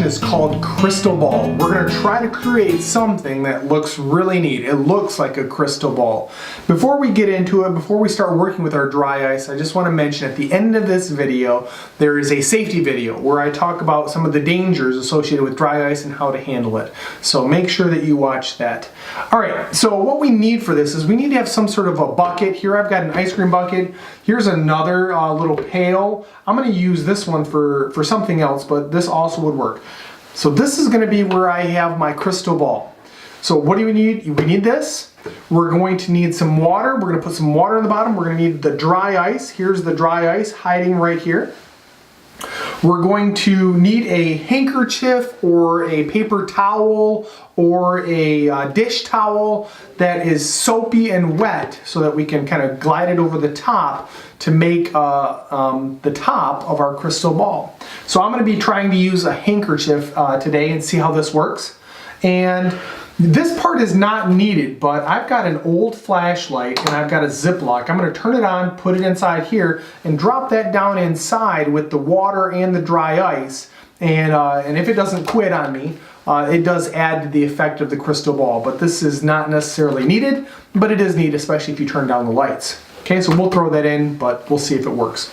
demonstration is called crystal ball. We're going to try to create something that looks really neat. It looks like a crystal ball. Before we get into it, before we start working with our dry ice, I just want to mention at the end of this video, there is a safety video where I talk about some of the dangers associated with dry ice and how to handle it. So make sure that you watch that. Alright, so what we need for this is we need to have some sort of a bucket. Here I've got an ice cream bucket. Here's another little pail. I'm going to use this one for something else, but this also would work. So this is going to be where I have my crystal ball. So what do we need? We need this. We're going to need some water. We're going to put some water in the bottom. We're going to need the dry ice. Here's the dry ice hiding right here. We're going to need a handkerchief or a paper towel or a dish towel that is soapy and wet so that we can kind of glide it over the top to make the top of our crystal ball. So I'm going to be trying to use a handkerchief today and see how this works. And this part is not needed, but I've got an old flashlight and I've got a Ziploc. I'm going to turn it on, put it inside here, and drop that down inside with the water and the dry ice. And if it doesn't quit on me, it does add to the effect of the crystal ball. But this is not necessarily needed, but it is neat, especially if you turn down the lights. Okay, so we'll throw that in, but we'll see if it works.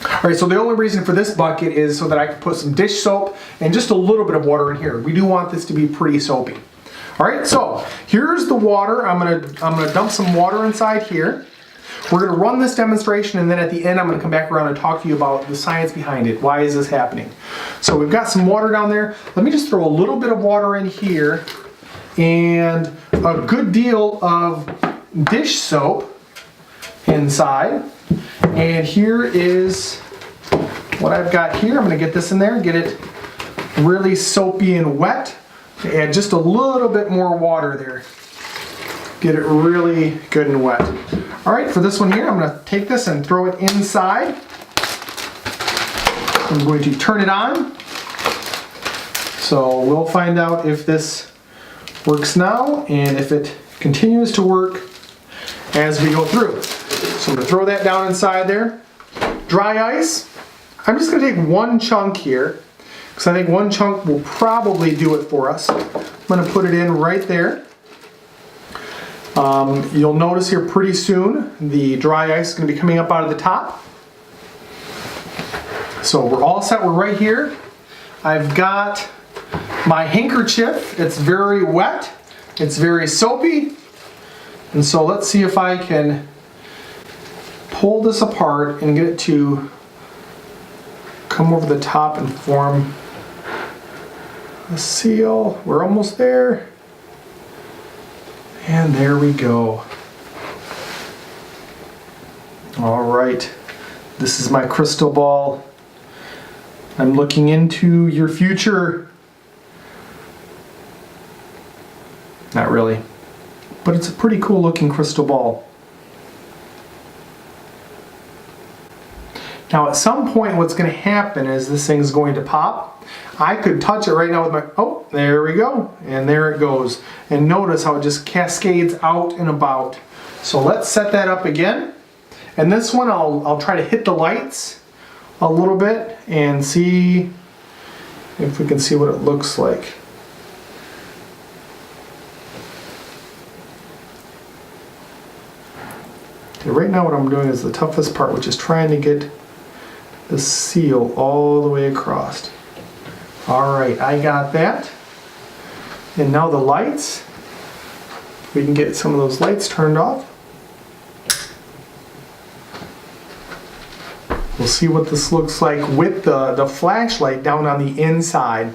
Alright, so the only reason for this bucket is so that I can put some dish soap and just a little bit of water in here. We do want this to be pretty soapy. Alright, so here's the water. I'm gonna dump some water inside here. We're gonna run this demonstration, and then at the end I'm gonna come back around and talk to you about the science behind it. Why is this happening? So we've got some water down there. Let me just throw a little bit of water in here and a good deal of dish soap inside. And here is what I've got here. I'm gonna get this in there and get it really soapy and wet. Add just a little bit more water there. Get it really good and wet. Alright, for this one here, I'm going to take this and throw it inside. I'm going to turn it on. So we'll find out if this works now and if it continues to work as we go through. So I'm going to throw that down inside there. Dry ice. I'm just going to take one chunk here, because I think one chunk will probably do it for us. I'm going to put it in right there. You'll notice here pretty soon the dry ice is going to be coming up out of the top. So we're all set. We're right here. I've got my handkerchief. It's very wet. It's very soapy. And so let's see if I can pull this apart and get it to come over the top and form a seal. We're almost there. And there we go. All right. This is my crystal ball. I'm looking into your future. Not really. But it's a pretty cool looking crystal ball. Now at some point what's going to happen is this thing's going to pop. I could touch it right now with my, oh, there we go. And there it goes. And notice how it just cascades out and about. So let's set that up again. And this one I'll try to hit the lights a little bit and see if we can see what it looks like. Okay, right now what I'm doing is the toughest part, which is trying to get the seal all the way across. Alright, I got that. And now the lights. We can get some of those lights turned off. We'll see what this looks like with the flashlight down on the inside.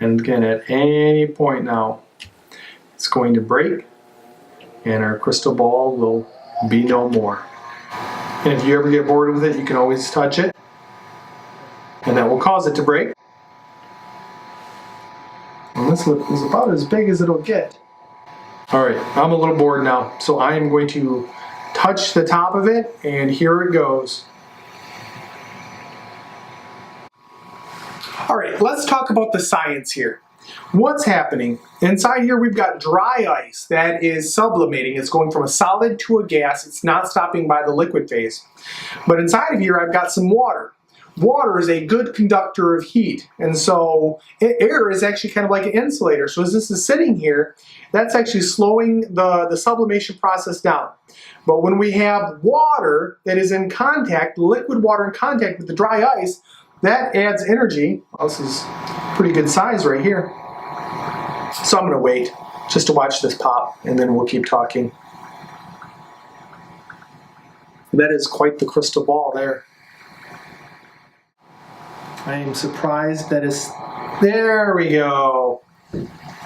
And again, at any point now, it's going to break and our crystal ball will be no more. And if you ever get bored with it, you can always touch it, and that will cause it to break. And this is about as big as it'll get. Alright, I'm a little bored now, so I am going to touch the top of it, and here it goes. Alright, let's talk about the science here. What's happening? Inside here we've got dry ice that is sublimating. It's going from a solid to a gas. It's not stopping by the liquid phase. But inside of here I've got some water. Water is a good conductor of heat, and so air is actually kind of like an insulator. So as this is sitting here, that's actually slowing the sublimation process down. But when we have water that is in contact, liquid water in contact with the dry ice, that adds energy. Well, this is pretty good size right here. So I'm going to wait just to watch this pop, and then we'll keep talking. That is quite the crystal ball there. I am surprised that is, there we go.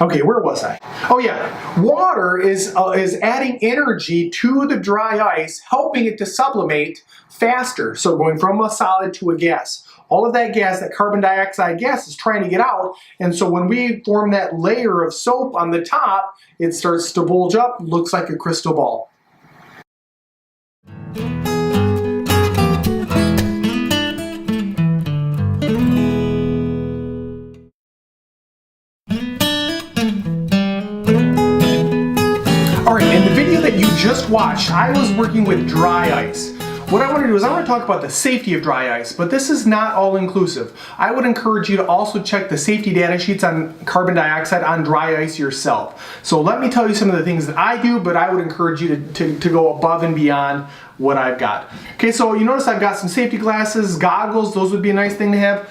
Okay, where was I? Oh yeah, water is adding energy to the dry ice, helping it to sublimate faster. So going from a solid to a gas. All of that gas, that carbon dioxide gas, is trying to get out, and so when we form that layer of soap on the top, it starts to bulge up, looks like a crystal ball. Alright, in the video that you just watched, I was working with dry ice. What I want to do is I want to talk about the safety of dry ice, but this is not all inclusive. I would encourage you to also check the safety data sheets on carbon dioxide on dry ice yourself. So let me tell you some of the things that I do, but I would encourage you to go above and beyond what I've got. Okay, so you notice I've got some safety glasses, goggles, those would be a nice thing to have.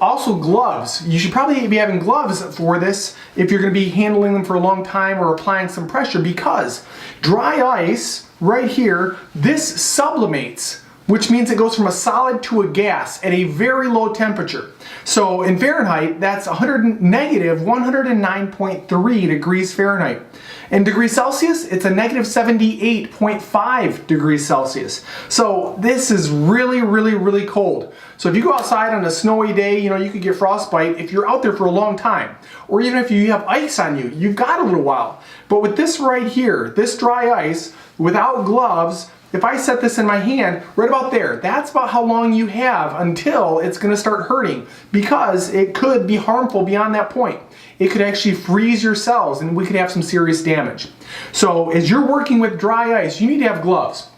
Also gloves. You should probably be having gloves for this if you're going to be handling them for a long time or applying some pressure, because dry ice right here, this sublimates, which means it goes from a solid to a gas at a very low temperature. So in Fahrenheit, that's negative 109.3 degrees Fahrenheit. In degrees Celsius, it's a negative 78.5 degrees Celsius. So this is really, really, really cold. So if you go outside on a snowy day, you know, you could get frostbite if you're out there for a long time. Or even if you have ice on you, you've got a little while. But with this right here, this dry ice, without gloves, if I set this in my hand, right about there, that's about how long you have until it's going to start hurting, because it could be harmful beyond that point. It could actually freeze your cells and we could have some serious damage. So as you're working with dry ice, you need to have gloves.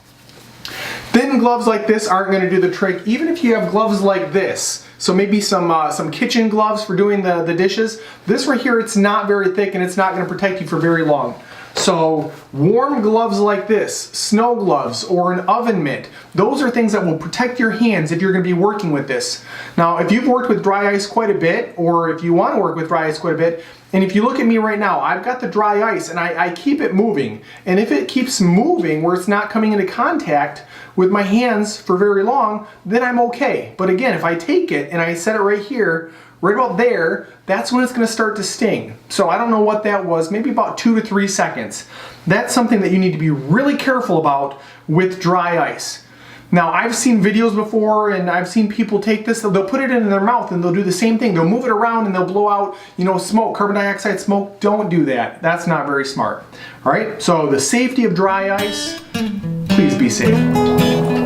Thin gloves like this aren't going to do the trick, even if you have gloves like this. So maybe some kitchen gloves for doing the dishes. This right here, it's not very thick and it's not going to protect you for very long. So warm gloves like this, snow gloves, or an oven mitt, those are things that will protect your hands if you're going to be working with this. Now, if you've worked with dry ice quite a bit, or if you want to work with dry ice quite a bit, and if you look at me right now, I've got the dry ice and I keep it moving. And if it keeps moving where it's not coming into contact with my hands for very long, then I'm okay. But again, if I take it and I set it right here, right about there, that's when it's going to start to sting. So I don't know what that was, maybe about 2 to 3 seconds. That's something that you need to be really careful about with dry ice. Now, I've seen videos before and I've seen people take this, they'll put it in their mouth and they'll do the same thing. They'll move it around and they'll blow out, you know, smoke, carbon dioxide smoke. Don't do that. That's not very smart. All right, so the safety of dry ice, please be safe.